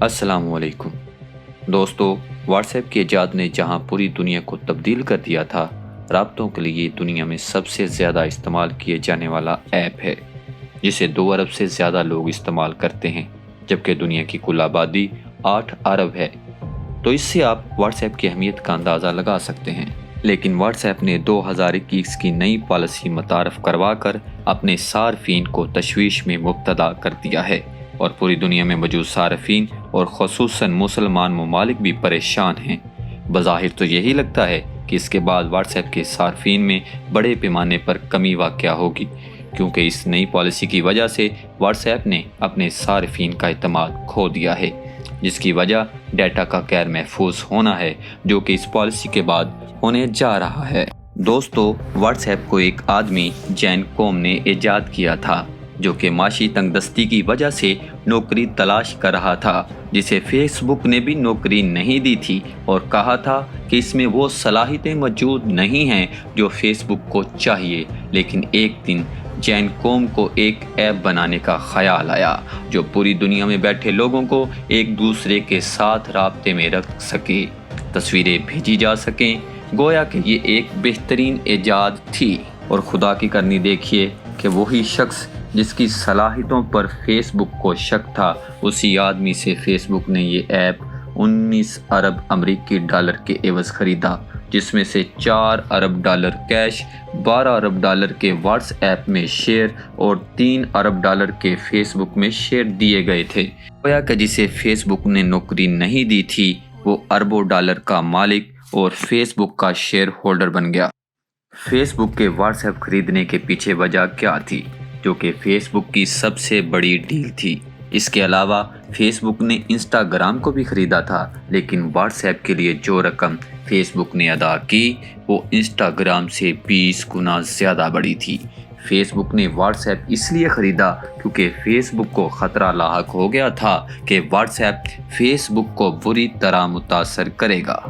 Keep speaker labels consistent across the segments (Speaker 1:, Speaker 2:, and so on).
Speaker 1: अस्सलाम वालेकुम दोस्तों। व्हाट्सएप की इजाद ने जहां पूरी दुनिया को तब्दील कर दिया था, राब्तों के लिए दुनिया में सबसे ज़्यादा इस्तेमाल किए जाने वाला ऐप है जिसे 2 अरब से ज़्यादा लोग इस्तेमाल करते हैं, जबकि दुनिया की कुल आबादी 8 अरब है। तो इससे आप व्हाट्सएप की अहमियत का अंदाज़ा लगा सकते हैं। लेकिन व्हाट्सएप ने 2021 की नई पॉलिसी मुतारफ़ करवा कर अपने सार्फिन को तशवीश में मुब्तला कर दिया है और पूरी दुनिया में मौजूद सार्फिन और ख़ुसूसन मुसलमान ममालिक भी परेशान हैं। बज़ाहिर तो यही लगता है कि इसके बाद व्हाट्सएप के सार्फिन में बड़े पैमाने पर कमी वाक़या होगी, क्योंकि इस नई पॉलिसी की वजह से व्हाट्सएप ने अपने सार्फिन का एतमाद खो दिया है, जिसकी वजह डाटा का गैर महफूज होना है, जो कि इस पॉलिसी के बाद होने जा रहा है। दोस्तों, व्हाट्सएप को एक आदमी जैन कॉम ने ईजाद किया था, जो कि माशी तंगदस्ती की वजह से नौकरी तलाश कर रहा था, जिसे फेसबुक ने भी नौकरी नहीं दी थी और कहा था कि इसमें वो सलाहियतें मौजूद नहीं हैं जो फेसबुक को चाहिए। लेकिन एक दिन जैन कॉम को एक ऐप बनाने का ख्याल आया जो पूरी दुनिया में बैठे लोगों को एक दूसरे के साथ राब्ते में रख सके, तस्वीरें भेजी जा सकें। गोया कि ये एक बेहतरीन ईजाद थी। और खुदा की करनी देखिए कि वही शख्स जिसकी सलाहियतों पर फेसबुक को शक था, उसी आदमी से फेसबुक ने ये ऐप 19 अरब अमरीकी डॉलर के एवज़ ख़रीदा, जिसमें से 4 अरब डॉलर कैश, 12 अरब डॉलर के व्हाट्सएप में शेयर और 3 अरब डॉलर के फेसबुक में शेयर दिए गए थे। गोया कि जिसे फेसबुक ने नौकरी नहीं दी थी, वो अरबों डॉलर का मालिक और फेसबुक का शेयर होल्डर बन गया। फेसबुक के व्हाट्सएप खरीदने के पीछे वजह क्या थी, जो कि फेसबुक की सबसे बड़ी डील थी। इसके अलावा फेसबुक ने इंस्टाग्राम को भी खरीदा था, लेकिन व्हाट्सएप के लिए जो रकम फेसबुक ने अदा की वो इंस्टाग्राम से 20 गुना ज़्यादा बड़ी थी। फेसबुक ने व्हाट्सएप इसलिए ख़रीदा क्योंकि फेसबुक को ख़तरा लाहक हो गया था कि व्हाट्सएप फेसबुक को बुरी तरह मुतासर करेगा,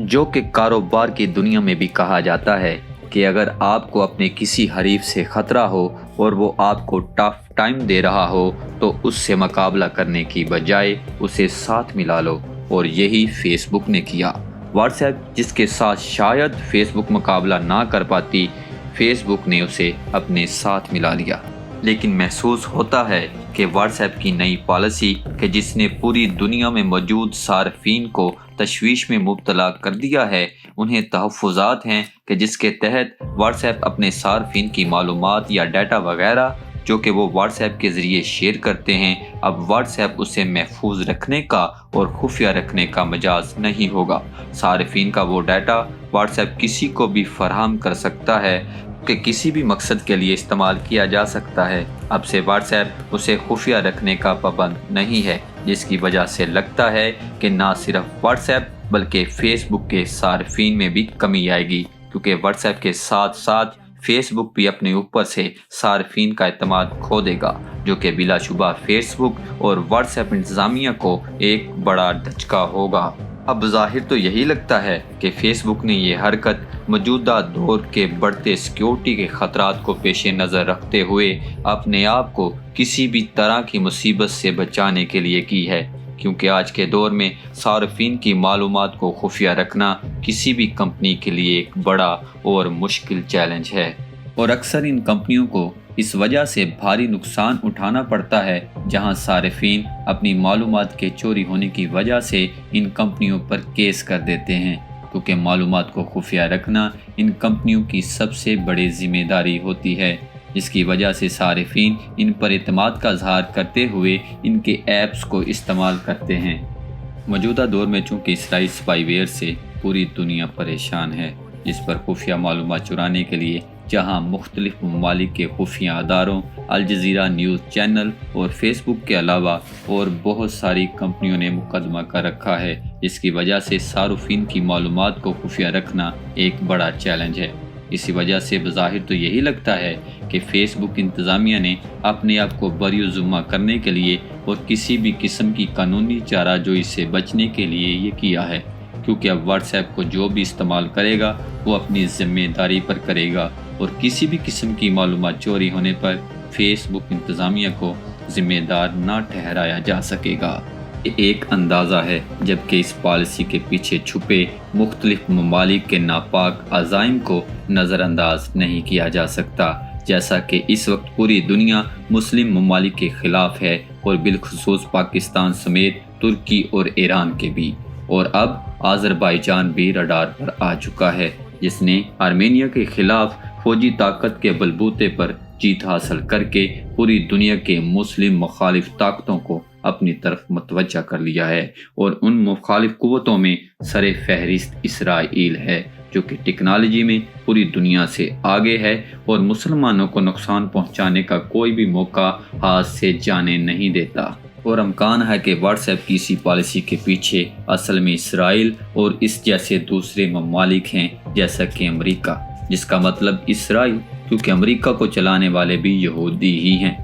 Speaker 1: जो कि कारोबार की दुनिया में भी कहा जाता है कि अगर आपको अपने किसी हरीफ से ख़तरा हो और वो आपको टफ टाइम दे रहा हो, तो उससे मुकाबला करने की बजाय उसे साथ मिला लो, और यही फेसबुक ने किया। व्हाट्सएप जिसके साथ शायद फेसबुक मुकाबला ना कर पाती, फेसबुक ने उसे अपने साथ मिला लिया। लेकिन महसूस होता है कि व्हाट्सएप की नई पॉलिसी कि जिसने पूरी दुनिया में मौजूद सार्फिन को तशवीश में मुब्तला कर दिया है, उन्हें तहफ़्फ़ुज़ात हैं कि जिसके तहत व्हाट्सएप अपने सार्फिन की मालूमात या डाटा वगैरह जो कि वो व्हाट्सएप के ज़रिए शेयर करते हैं, अब व्हाट्सएप उसे महफूज रखने का और खुफिया रखने का मजाज नहीं होगा। सार्फिन का वो डाटा व्हाट्सएप किसी को भी फराहम कर सकता है कि किसी भी मकसद के लिए इस्तेमाल किया जा सकता है। अब से व्हाट्सएप उसे खुफिया रखने का पाबंद नहीं है, जिसकी वजह से लगता है कि ना सिर्फ व्हाट्सएप बल्कि फेसबुक के सार्फिन में भी कमी आएगी, क्योंकि व्हाट्सएप के साथ साथ फेसबुक भी अपने ऊपर से सार्फिन का एतमाद खो देगा, जो कि बिलाशुबा फेसबुक और व्हाट्सएप इंतज़ामिया को एक बड़ा धचका होगा। अब ज़ाहिर तो यही लगता है कि फेसबुक ने ये हरकत मौजूदा दौर के बढ़ते सिक्योरिटी के ख़तरात को पेश नज़र रखते हुए अपने आप को किसी भी तरह की मुसीबत से बचाने के लिए की है, क्योंकि आज के दौर में सार्फिन की मालूमात को खुफिया रखना किसी भी कंपनी के लिए एक बड़ा और मुश्किल चैलेंज है, और अक्सर इन कंपनियों को इस वजह से भारी नुकसान उठाना पड़ता है, जहां सार्फिन अपनी मालूमात के चोरी होने की वजह से इन कंपनियों पर केस कर देते हैं, क्योंकि मालूमात को खुफिया रखना इन कंपनियों की सबसे बड़ी जिम्मेदारी होती है, जिसकी वजह से सार्फिन इन पर एतमाद का इज़हार करते हुए इनके ऐप्स को इस्तेमाल करते हैं। मौजूदा दौर में चूँकि इसराइल स्पाईवेयर से पूरी दुनिया परेशान है, जिस पर खुफिया मालूमात चुराने के लिए जहां मुख्तलिफ ममालिक के खुफिया अदारों, अल जज़ीरा न्यूज़ चैनल और फेसबुक के अलावा और बहुत सारी कंपनियों ने मुकदमा कर रखा है, जिसकी वजह से सार्फिन की मालूमात को खुफिया रखना एक बड़ा चैलेंज है। इसी वजह से बज़ाहिर तो यही लगता है कि फेसबुक इंतज़ामिया ने अपने आप को बरी-ओ-ज़िम्मा करने के लिए और किसी भी किस्म की कानूनी चारा जो इससे बचने के लिए ये किया है, क्योंकि अब व्हाट्सएप को जो भी इस्तेमाल करेगा वो अपनी ज़िम्मेदारी पर करेगा, और किसी भी किस्म की मालूमात चोरी होने पर फेसबुक इंतज़ामिया को ज़िम्मेदार ना ठहराया जा सकेगा। ایک اندازہ ہے، جبکہ اس پالیسی کے پیچھے چھپے مختلف ممالک کے ناپاک عزائم کو نظر انداز نہیں کیا جا سکتا۔ جیسا کہ اس وقت پوری دنیا مسلم ممالک کے خلاف ہے، اور بالخصوص پاکستان سمیت ترکی اور ایران کے بھی، اور اب آذربائیجان بھی رڈار پر آ چکا ہے، جس نے آرمینیا کے خلاف فوجی طاقت کے بلبوتے پر جیت حاصل کر کے پوری دنیا کے مسلم مخالف طاقتوں کو اپنی طرف متوجہ کر لیا ہے، اور ان مخالف قوتوں میں سر فہرست اسرائیل ہے، جو کہ ٹیکنالوجی میں پوری دنیا سے آگے ہے اور مسلمانوں کو نقصان پہنچانے کا کوئی بھی موقع ہاتھ سے جانے نہیں دیتا۔ اور امکان ہے کہ واٹس ایپ کی اسی پالیسی کے پیچھے اصل میں اسرائیل اور اس جیسے دوسرے ممالک ہیں، جیسا کہ امریکہ، جس کا مطلب اسرائیل، کیونکہ امریکہ کو چلانے والے بھی یہودی ہی ہیں۔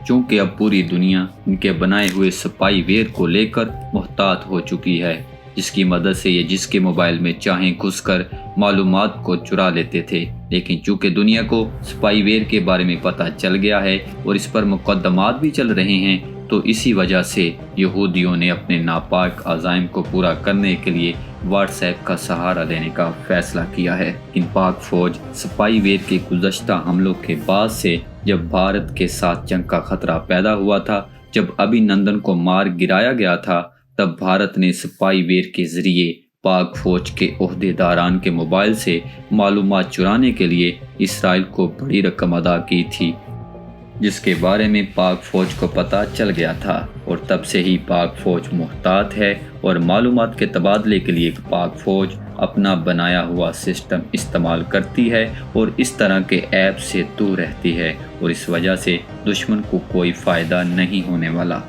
Speaker 1: چونکہ اب پوری دنیا ان کے بنائے ہوئے سپائی ویئر کو لے کر محتاط ہو چکی ہے، جس کی مدد سے یہ جس کے موبائل میں چاہیں گھس کر معلومات کو چرا لیتے تھے، لیکن چونکہ دنیا کو سپائی ویئر کے بارے میں پتہ چل گیا ہے اور اس پر مقدمات بھی چل رہے ہیں، تو اسی وجہ سے یہودیوں نے اپنے ناپاک عزائم کو پورا کرنے کے لیے واٹس ایپ کا سہارا لینے کا فیصلہ کیا ہے۔ ان پاک فوج سپائی ویئر کے گزشتہ حملوں کے بعد سے جب بھارت کے ساتھ جنگ کا خطرہ پیدا ہوا تھا، جب ابھی نندن کو مار گرایا گیا تھا، تب بھارت نے سپائی ویئر کے ذریعے پاک فوج کے عہدے داران کے موبائل سے معلومات چرانے کے لیے اسرائیل کو بڑی رقم ادا کی تھی، جس کے بارے میں پاک فوج کو پتہ چل گیا تھا، اور تب سے ہی پاک فوج محتاط ہے اور معلومات کے تبادلے کے لیے پاک فوج اپنا بنایا ہوا سسٹم استعمال کرتی ہے اور اس طرح کے ایپ سے دور رہتی ہے، اور اس وجہ سے دشمن کو کوئی فائدہ نہیں ہونے والا۔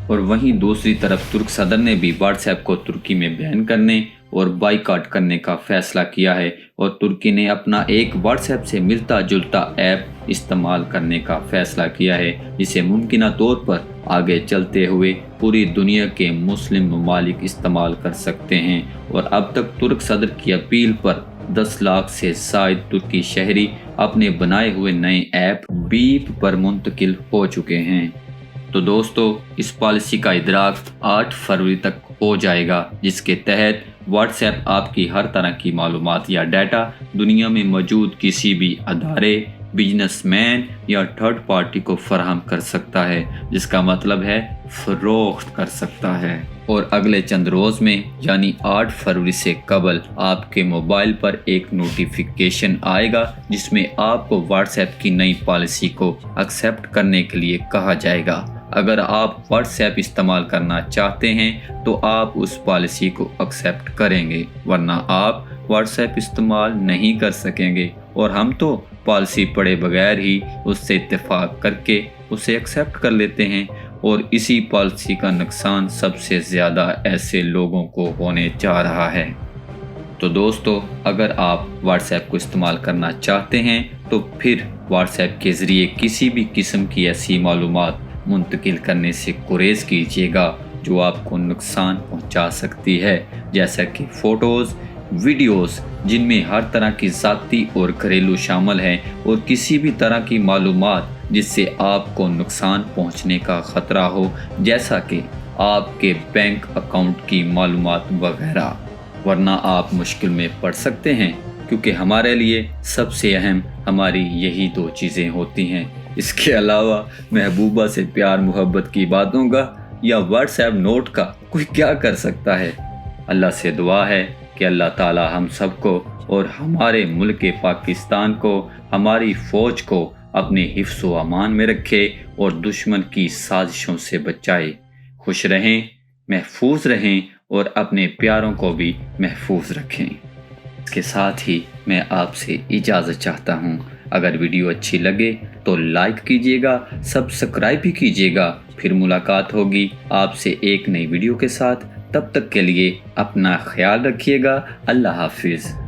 Speaker 1: اور وہیں دوسری طرف ترک صدر نے بھی واٹس ایپ کو ترکی میں بین کرنے اور بائیکاٹ کرنے کا فیصلہ کیا ہے، اور ترکی نے اپنا ایک واٹس ایپ سے ملتا جلتا ایپ استعمال کرنے کا فیصلہ کیا ہے، جسے ممکنہ طور پر آگے چلتے ہوئے پوری دنیا کے مسلم ممالک استعمال کر سکتے ہیں۔ اور اب تک ترک صدر کی اپیل پر 10 لاکھ سے زائد ترکی شہری اپنے بنائے ہوئے نئے ایپ بیپ پر منتقل ہو چکے ہیں۔ تو دوستو، اس پالیسی کا ادراک 8 فروری تک ہو جائے گا، جس کے تحت واٹس ایپ آپ کی ہر طرح کی معلومات یا ڈیٹا دنیا میں موجود کسی بھی ادارے، بزنس مین یا تھرڈ پارٹی کو فراہم کر سکتا ہے، جس کا مطلب ہے فروخت کر سکتا ہے۔ اور اگلے چند روز میں یعنی 8 فروری سے قبل آپ کے موبائل پر ایک نوٹیفیکیشن آئے گا، جس میں آپ کو واٹس ایپ کی نئی پالیسی کو ایکسیپٹ کرنے کے لیے کہا جائے گا۔ اگر آپ واٹس ایپ استعمال کرنا چاہتے ہیں تو آپ اس پالیسی کو ایکسیپٹ کریں گے، ورنہ آپ واٹس ایپ استعمال نہیں کر سکیں گے، اور ہم تو پالیسی پڑھے بغیر ہی اس سے اتفاق کر کے اسے ایکسیپٹ کر لیتے ہیں، اور اسی پالیسی کا نقصان سب سے زیادہ ایسے لوگوں کو ہونے جا رہا ہے۔ تو دوستو، اگر آپ واٹس ایپ کو استعمال کرنا چاہتے ہیں تو پھر واٹس ایپ کے ذریعے کسی بھی قسم کی ایسی معلومات منتقل کرنے سے گریز کیجیے گا جو آپ کو نقصان پہنچا سکتی ہے، جیسا کہ فوٹوز، ویڈیوز، جن میں ہر طرح کی ذاتی اور گھریلو شامل ہیں، اور کسی بھی طرح کی معلومات جس سے آپ کو نقصان پہنچنے کا خطرہ ہو، جیسا کہ آپ کے بینک اکاؤنٹ کی معلومات وغیرہ، ورنہ آپ مشکل میں پڑ سکتے ہیں، کیونکہ ہمارے لیے سب سے اہم ہماری یہی 2 چیزیں ہوتی ہیں۔ اس کے علاوہ محبوبہ سے پیار محبت کی باتوں کا یا واٹس ایپ نوٹ کا کوئی کیا کر سکتا ہے؟ اللہ سے دعا ہے کہ اللہ تعالی ہم سب کو اور ہمارے ملک پاکستان کو، ہماری فوج کو اپنے حفظ و امان میں رکھے اور دشمن کی سازشوں سے بچائے۔ خوش رہیں، محفوظ رہیں اور اپنے پیاروں کو بھی محفوظ رکھیں۔ اس کے ساتھ ہی میں آپ سے اجازت چاہتا ہوں۔ اگر ویڈیو اچھی لگے تو لائک کیجیے گا، سبسکرائب بھی کیجیے گا۔ پھر ملاقات ہوگی آپ سے ایک نئی ویڈیو کے ساتھ، تب تک کے لیے اپنا خیال رکھیے گا۔ اللہ حافظ۔